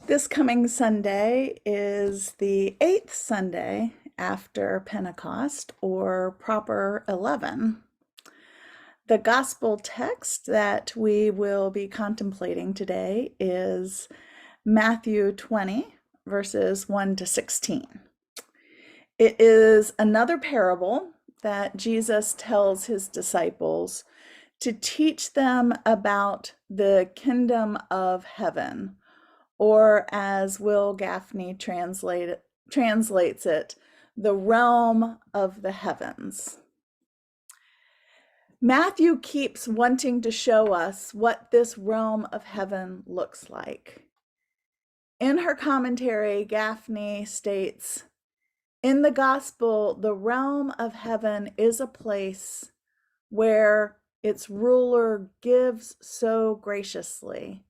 This coming Sunday is the 8th Sunday after Pentecost, or proper 11. The gospel text that we will be contemplating today is Matthew 20, verses 1 to 16. It is another parable that Jesus tells his disciples to teach them about the kingdom of heaven, or as Will Gaffney translates it, the realm of the heavens. Matthew keeps wanting to show us what this realm of heaven looks like. In her commentary, Gaffney states, in the gospel, the realm of heaven is a place where its ruler gives so graciously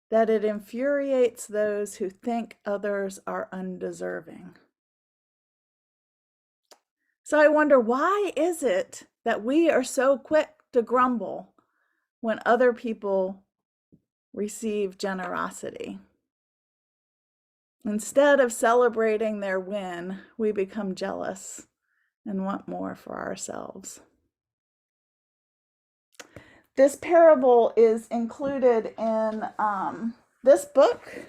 that it infuriates those who think others are undeserving. So I wonder, why is it that we are so quick to grumble when other people receive generosity? Instead of celebrating their win, we become jealous and want more for ourselves. This parable is included in this book,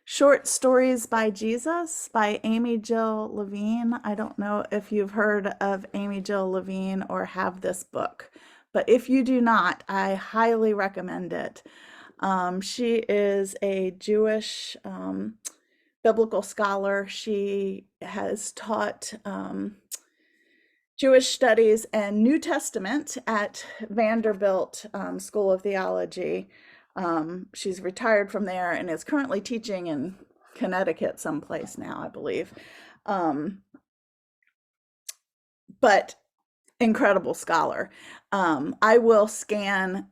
Short Stories by Jesus by Amy Jill Levine. I don't know if you've heard of Amy Jill Levine or have this book, but if you do not, I highly recommend it. She is a Jewish biblical scholar. She has taught Jewish Studies and New Testament at Vanderbilt School of Theology. She's retired from there and is currently teaching in Connecticut someplace now, I believe. But incredible scholar. I will scan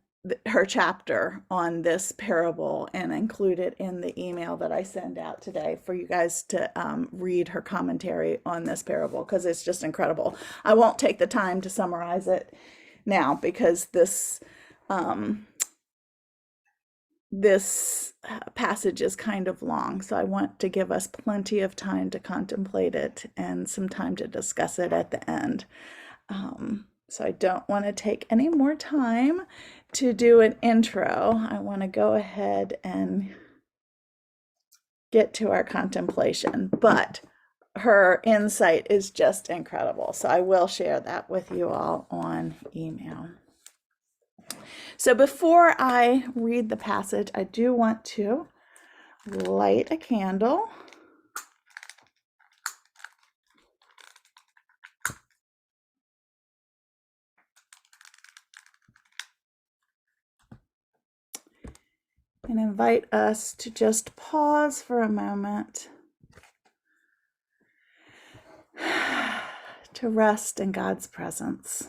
her chapter on this parable and include it in the email that I send out today for you guys to read her commentary on this parable, because it's just incredible. I won't take the time to summarize it now because this passage is kind of long, so I want to give us plenty of time to contemplate it and some time to discuss it at the end. So I don't want to take any more time to do an intro. I want to go ahead and get to our contemplation, but her insight is just incredible. So I will share that with you all on email. So before I read the passage, I do want to light a candle. And invite us to just pause for a moment to rest in God's presence.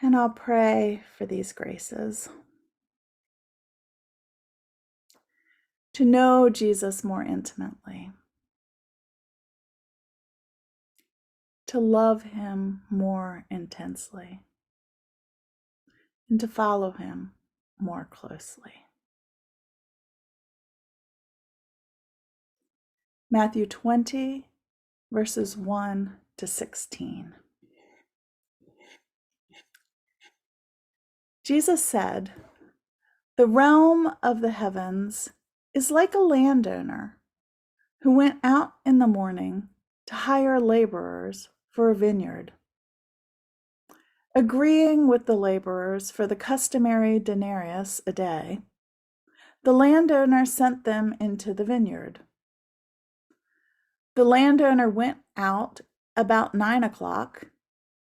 And I'll pray for these graces. To know Jesus more intimately. To love him more intensely. And to follow him more closely. Matthew 20, verses 1 to 16. Jesus said, "The realm of the heavens is like a landowner who went out in the morning to hire laborers for a vineyard. Agreeing with the laborers for the customary denarius a day, the landowner sent them into the vineyard. The landowner went out about 9 o'clock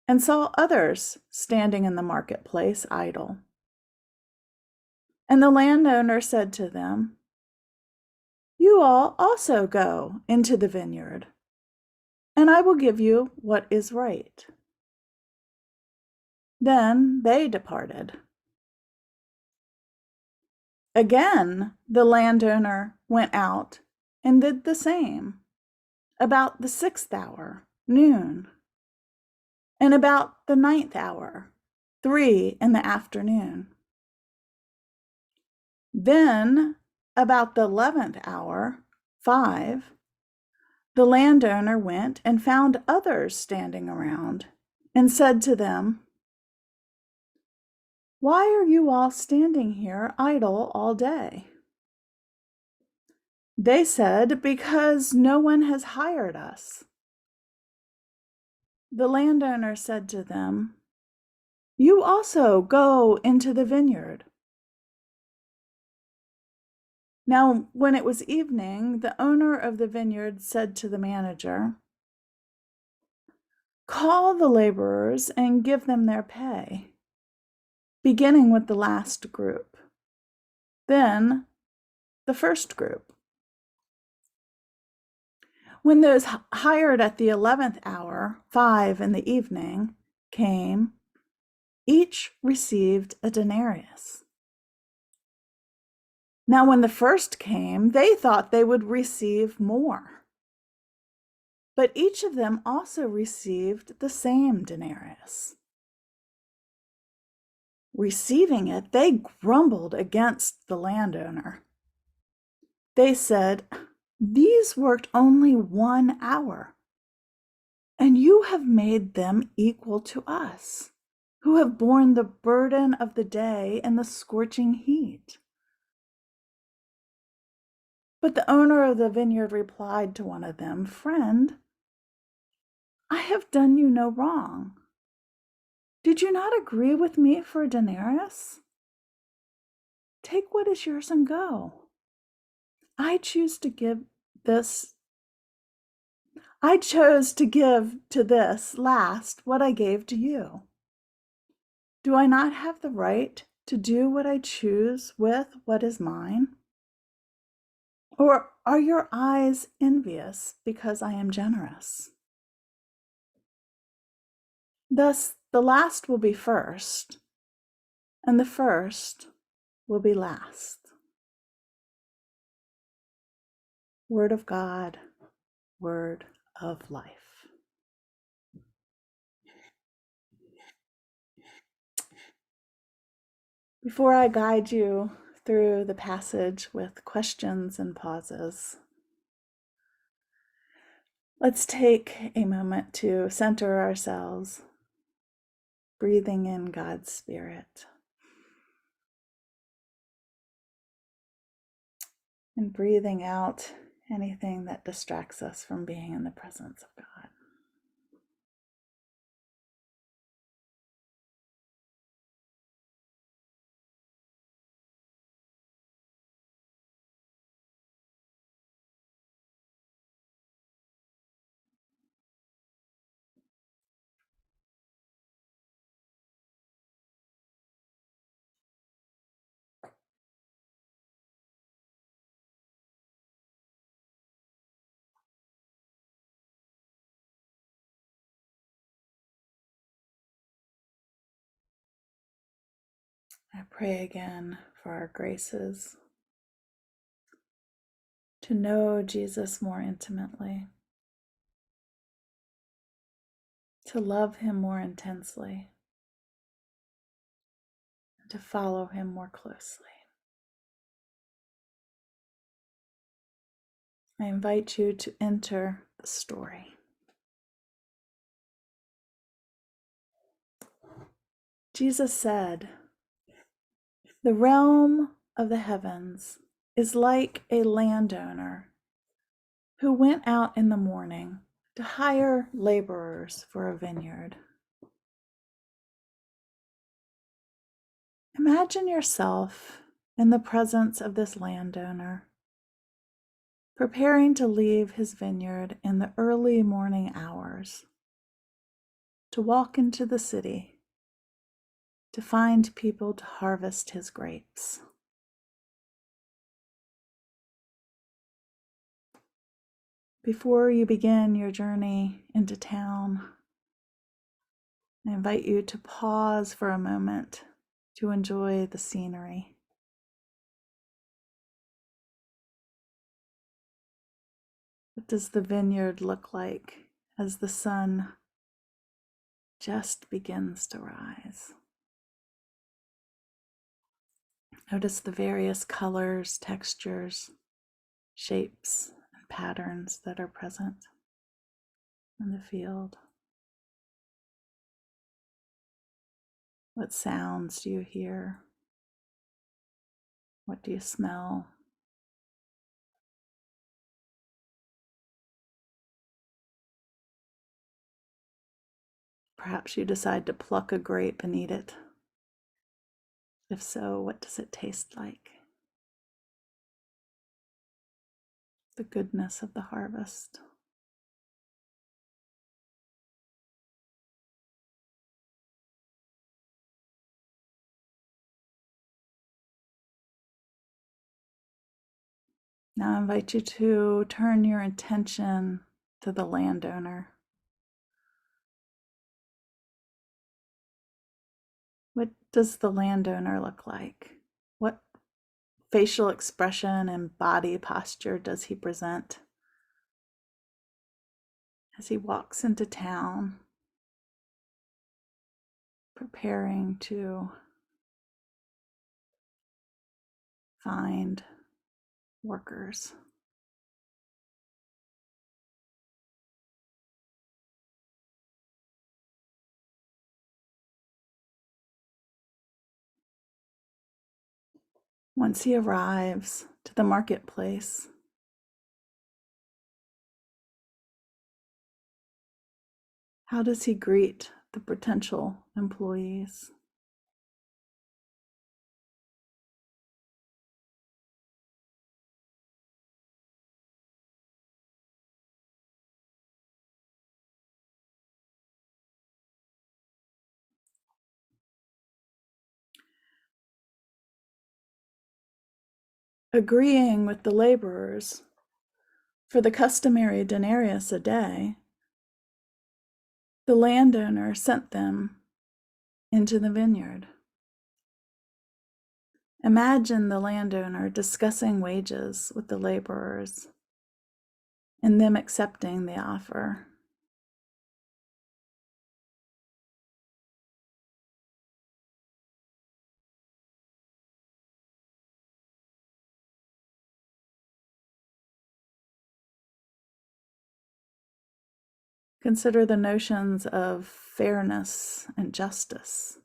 and saw others standing in the marketplace idle. And the landowner said to them, 'You all also go into the vineyard, and I will give you what is right.' Then they departed. Again, the landowner went out and did the same, about the 6th hour, noon, and about the 9th hour, 3 in the afternoon. Then, about the 11th hour, 5, the landowner went and found others standing around and said to them, "Why are you all standing here idle all day?" They said, "Because no one has hired us." The landowner said to them, "You also go into the vineyard." Now, when it was evening, the owner of the vineyard said to the manager, "Call the laborers and give them their pay, beginning with the last group, then the first group." When those hired at the 11th hour, 5 in the evening, came, each received a denarius. Now, when the first came, they thought they would receive more. But each of them also received the same denarius. Receiving it, they grumbled against the landowner. They said, "These worked only 1 hour, and you have made them equal to us, who have borne the burden of the day and the scorching heat." But the owner of the vineyard replied to one of them, "Friend, I have done you no wrong. Did you not agree with me for a denarius? Take what is yours and go. I chose to give to this last what I gave to you. Do I not have the right to do what I choose with what is mine? Or are your eyes envious because I am generous?" Thus, the last will be first, and the first will be last. Word of God, word of life. Before I guide you through the passage with questions and pauses, let's take a moment to center ourselves, breathing in God's Spirit and breathing out anything that distracts us from being in the presence of God. I pray again for our graces to know Jesus more intimately, to love him more intensely, and to follow him more closely. I invite you to enter the story. Jesus said, "The realm of the heavens is like a landowner who went out in the morning to hire laborers for a vineyard." Imagine yourself in the presence of this landowner, preparing to leave his vineyard in the early morning hours, to walk into the city, to find people to harvest his grapes. Before you begin your journey into town, I invite you to pause for a moment to enjoy the scenery. What does the vineyard look like as the sun just begins to rise? Notice the various colors, textures, shapes, and patterns that are present in the field. What sounds do you hear? What do you smell? Perhaps you decide to pluck a grape and eat it. If so, what does it taste like? The goodness of the harvest. Now I invite you to turn your attention to the landowner. What does the landowner look like? What facial expression and body posture does he present as he walks into town, preparing to find workers? Once he arrives to the marketplace, how does he greet the potential employees? Agreeing with the laborers for the customary denarius a day, the landowner sent them into the vineyard. Imagine the landowner discussing wages with the laborers and them accepting the offer. Consider the notions of fairness and justice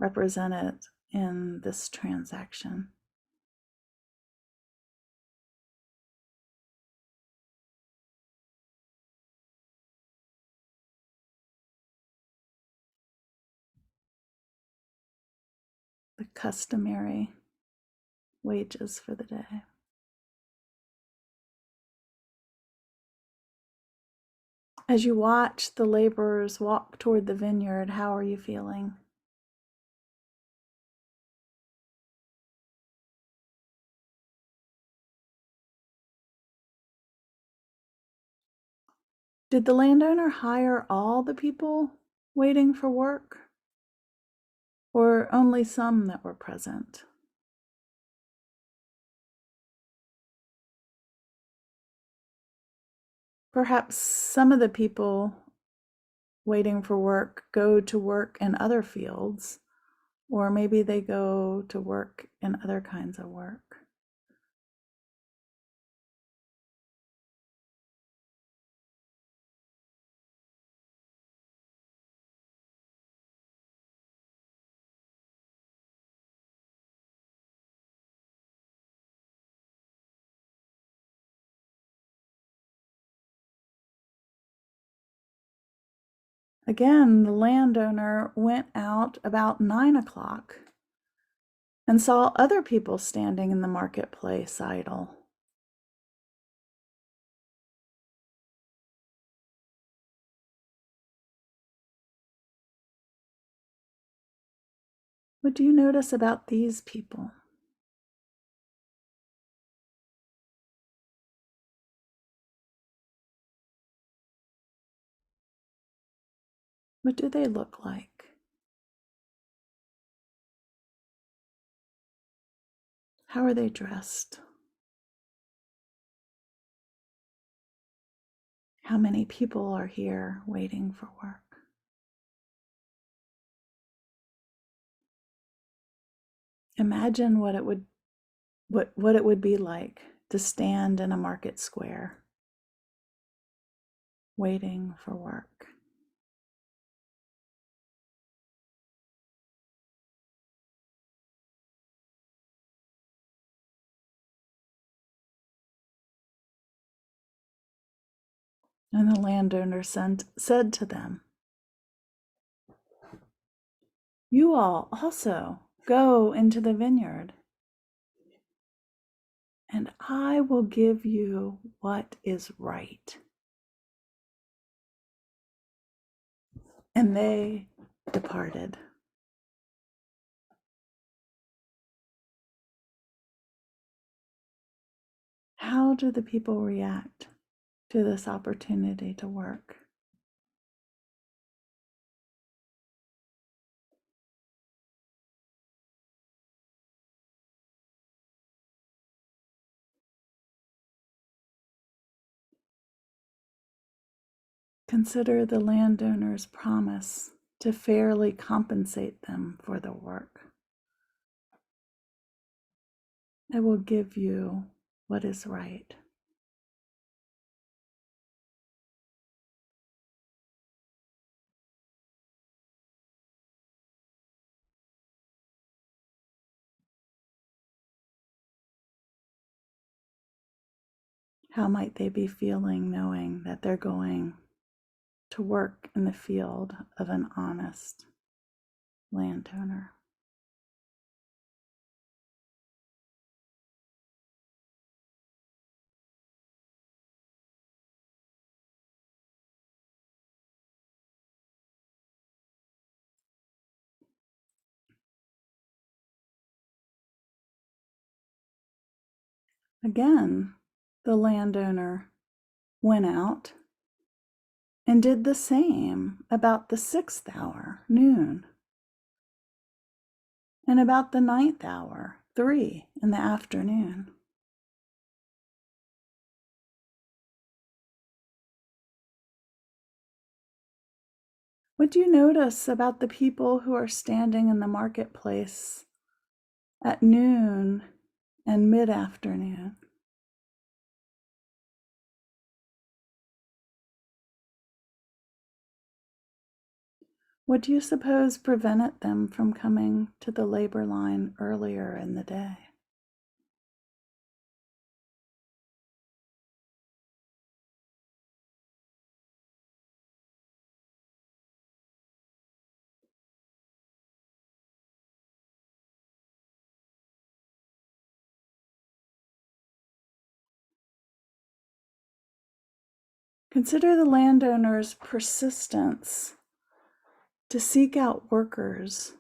represented in this transaction. The customary wages for the day. As you watch the laborers walk toward the vineyard, how are you feeling? Did the landowner hire all the people waiting for work, or only some that were present? Perhaps some of the people waiting for work go to work in other fields, or maybe they go to work in other kinds of work. Again, the landowner went out about 9 o'clock and saw other people standing in the marketplace idle. What do you notice about these people? What do they look like? How are they dressed? How many people are here waiting for work? Imagine what it would be like to stand in a market square waiting for work. And the landowner said to them, "You all also go into the vineyard, and I will give you what is right." And they departed. How do the people react to this opportunity to work? Consider the landowner's promise to fairly compensate them for the work. I will give you what is right. How might they be feeling knowing that they're going to work in the field of an honest landowner? Again, the landowner went out and did the same about the 6th hour, noon, and about the 9th hour, 3 in the afternoon. What do you notice about the people who are standing in the marketplace at noon and mid-afternoon? What do you suppose prevented them from coming to the labor line earlier in the day? Consider the landowner's persistence to seek out workers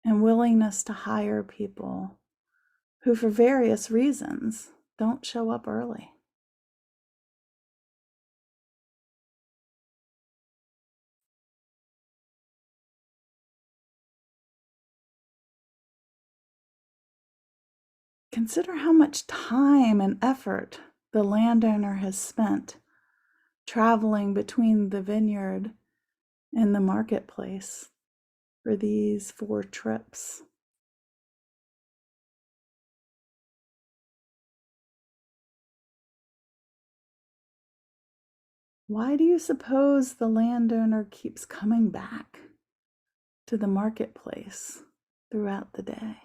and willingness to hire people who, for various reasons, don't show up early. Consider how much time and effort the landowner has spent traveling between the vineyard and the marketplace for these 4 trips. Why do you suppose the landowner keeps coming back to the marketplace throughout the day?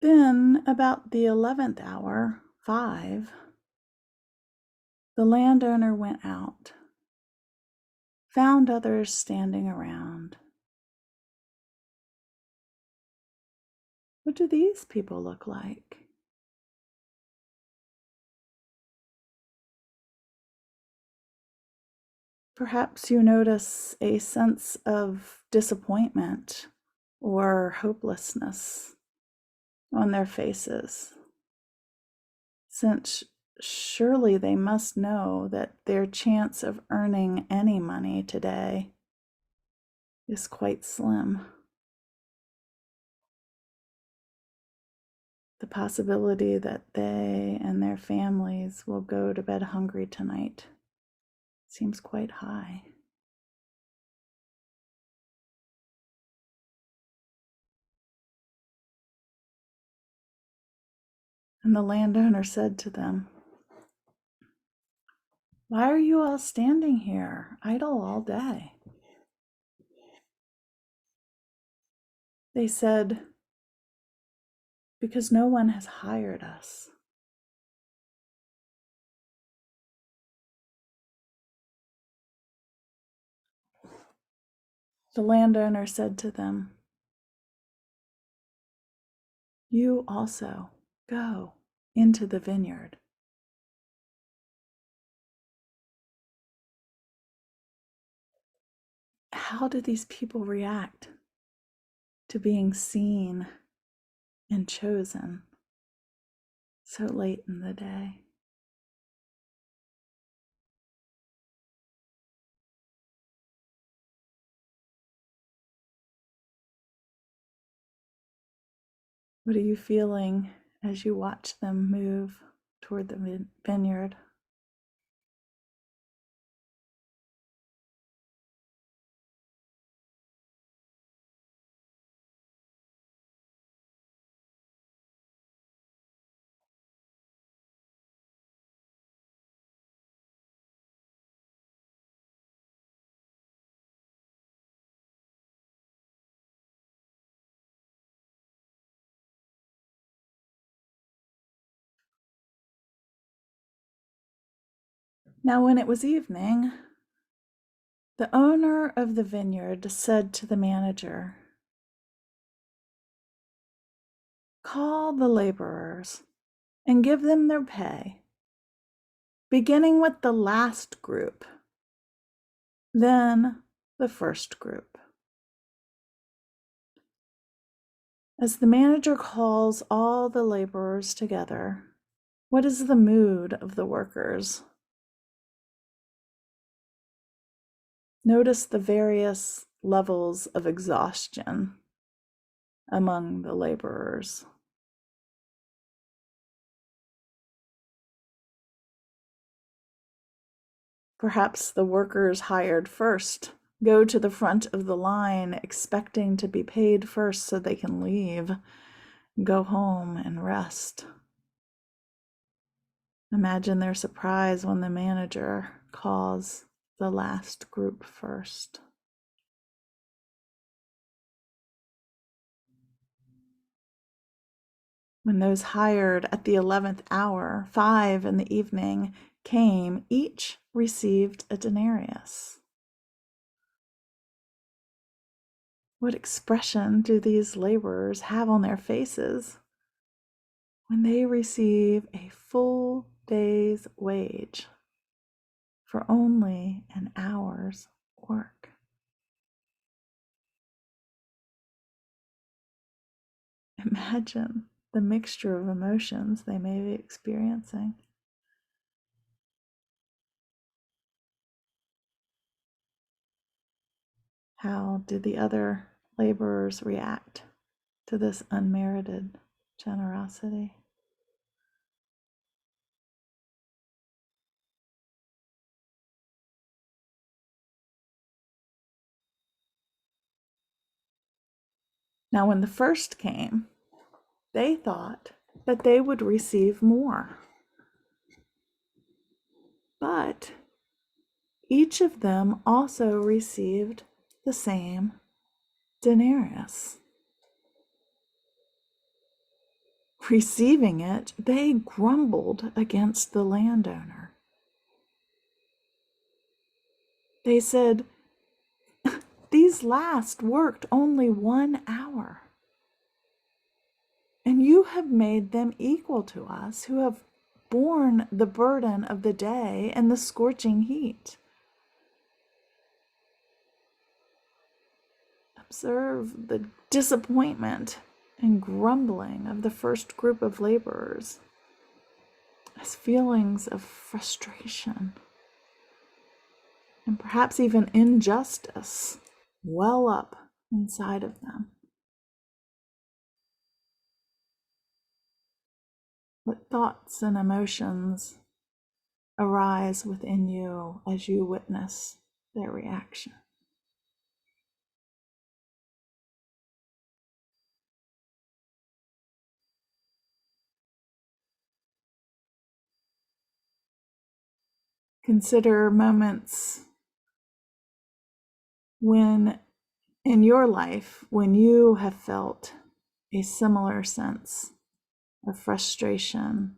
Then, about the 11th hour, 5, the landowner went out, found others standing around. What do these people look like? Perhaps you notice a sense of disappointment or hopelessness on their faces. since surely they must know that their chance of earning any money today is quite slim. The possibility that they and their families will go to bed hungry tonight seems quite high. And the landowner said to them, "Why are you all standing here idle all day?" They said, "Because no one has hired us." The landowner said to them, "You also go into the vineyard." How do these people react to being seen and chosen so late in the day? What are you feeling as you watch them move toward the vineyard? Now, when it was evening, the owner of the vineyard said to the manager, "Call the laborers and give them their pay, beginning with the last group, then the first group." As the manager calls all the laborers together, what is the mood of the workers? Notice the various levels of exhaustion among the laborers. Perhaps the workers hired first go to the front of the line expecting to be paid first so they can leave, go home and rest. Imagine their surprise when the manager calls the last group first. When those hired at the 11th hour, 5 in the evening, came, each received a denarius. What expression do these laborers have on their faces when they receive a full day's wage for only an hour's work? Imagine the mixture of emotions they may be experiencing. How did the other laborers react to this unmerited generosity? Now, when the first came, they thought that they would receive more. But each of them also received the same denarius. Receiving it, they grumbled against the landowner. They said, "These last worked only 1 hour, and you have made them equal to us who have borne the burden of the day and the scorching heat." Observe the disappointment and grumbling of the first group of laborers. as feelings of frustration and perhaps even injustice well up inside of them. What thoughts and emotions arise within you as you witness their reaction? Consider moments when in your life when you have felt a similar sense of frustration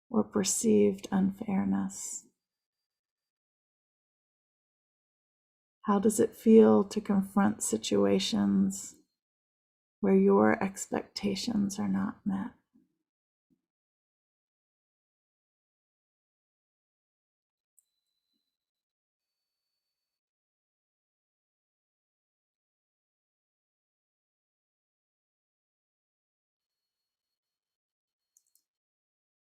or perceived unfairness. How does it feel to confront situations where your expectations are not met?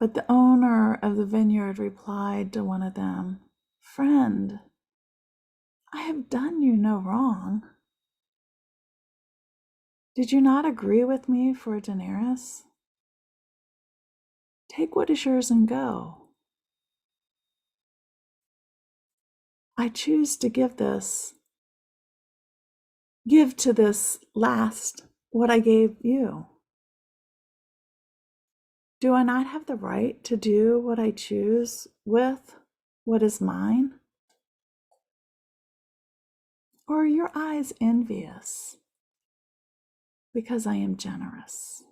But the owner of the vineyard replied to one of them, "Friend, I have done you no wrong. Did you not agree with me for a denarius? Take what is yours and go. I choose to give to this last what I gave you. Do I not have the right to do what I choose with what is mine? Or are your eyes envious because I am generous?"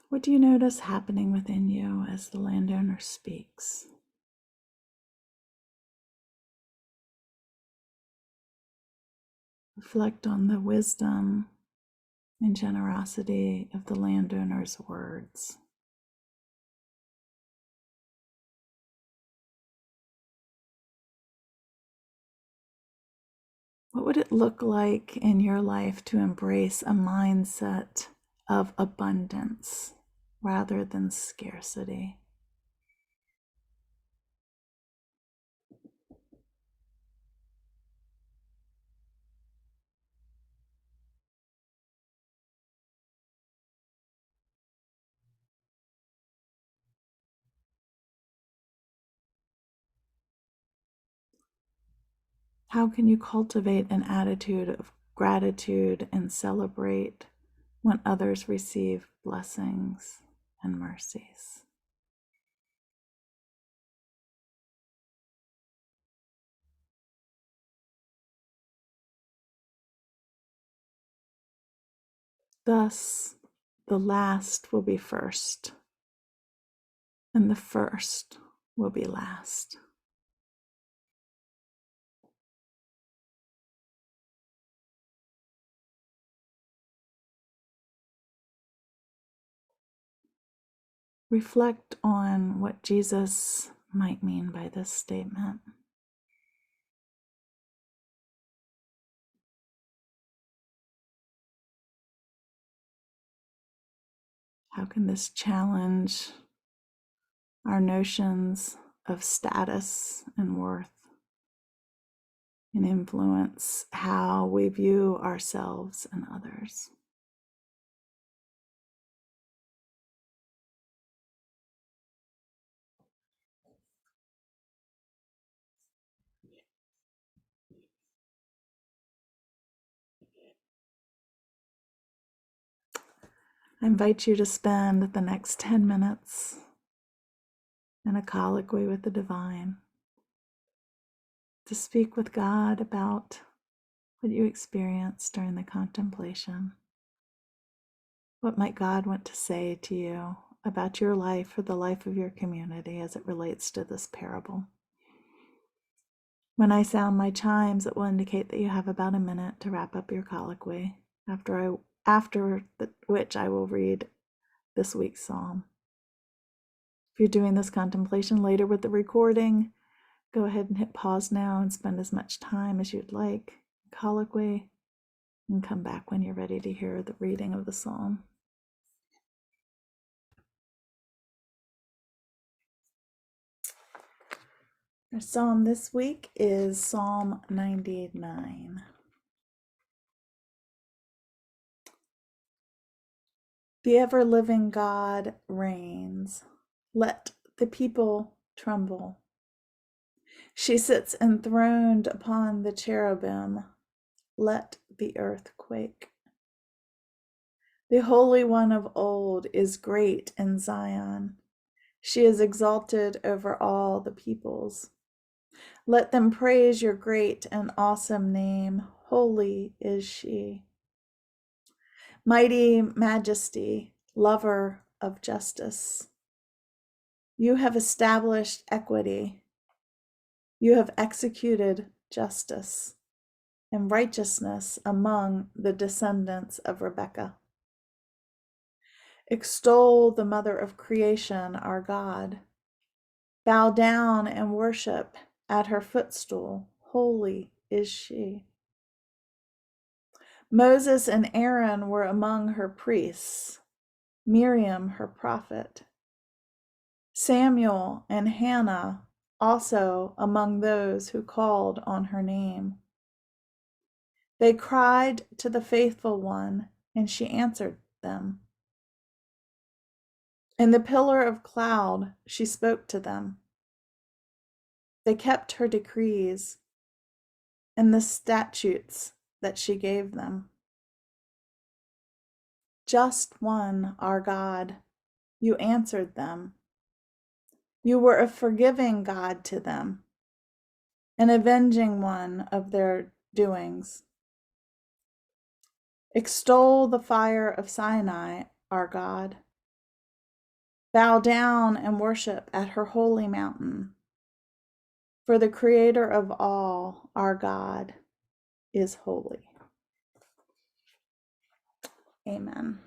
What do you notice happening within you as the landowner speaks? Reflect on the wisdom and generosity of the landowner's words. What would it look like in your life to embrace a mindset of abundance rather than scarcity? How can you cultivate an attitude of gratitude and celebrate when others receive blessings and mercies? Thus, the last will be first, and the first will be last. Reflect on what Jesus might mean by this statement. How can this challenge our notions of status and worth and influence how we view ourselves and others? I invite you to spend the next 10 minutes in a colloquy with the divine, to speak with God about what you experienced during the contemplation. What might God want to say to you about your life or the life of your community as it relates to this parable? When I sound my chimes, it will indicate that you have about a minute to wrap up your colloquy, after which I will read this week's psalm. you're doing this contemplation later with the recording, go ahead and hit pause now and spend as much time as you'd like. Colloquy, and come back when you're ready to hear the reading of the psalm. Our psalm this week is Psalm 99. The ever-living God reigns. Let the people tremble. She sits enthroned upon the cherubim. Let the earth quake. The Holy One of old is great in Zion. She is exalted over all the peoples. Let them praise your great and awesome name. Holy is she. Mighty Majesty, lover of justice. You have established equity. You have executed justice and righteousness among the descendants of Rebekah. Extol the mother of creation, our God. Bow down and worship at her footstool. Holy is she. Moses and Aaron were among her priests, Miriam her prophet. Samuel and Hannah also among those who called on her name. They cried to the faithful one, and she answered them. In the pillar of cloud, she spoke to them. They kept her decrees and the statutes that she gave them. Just one, our God, you answered them. You were a forgiving God to them, an avenging one of their doings. Extol the fire of Sinai, our God. Bow down and worship at her holy mountain. For the Creator of all, our God, is holy. Amen.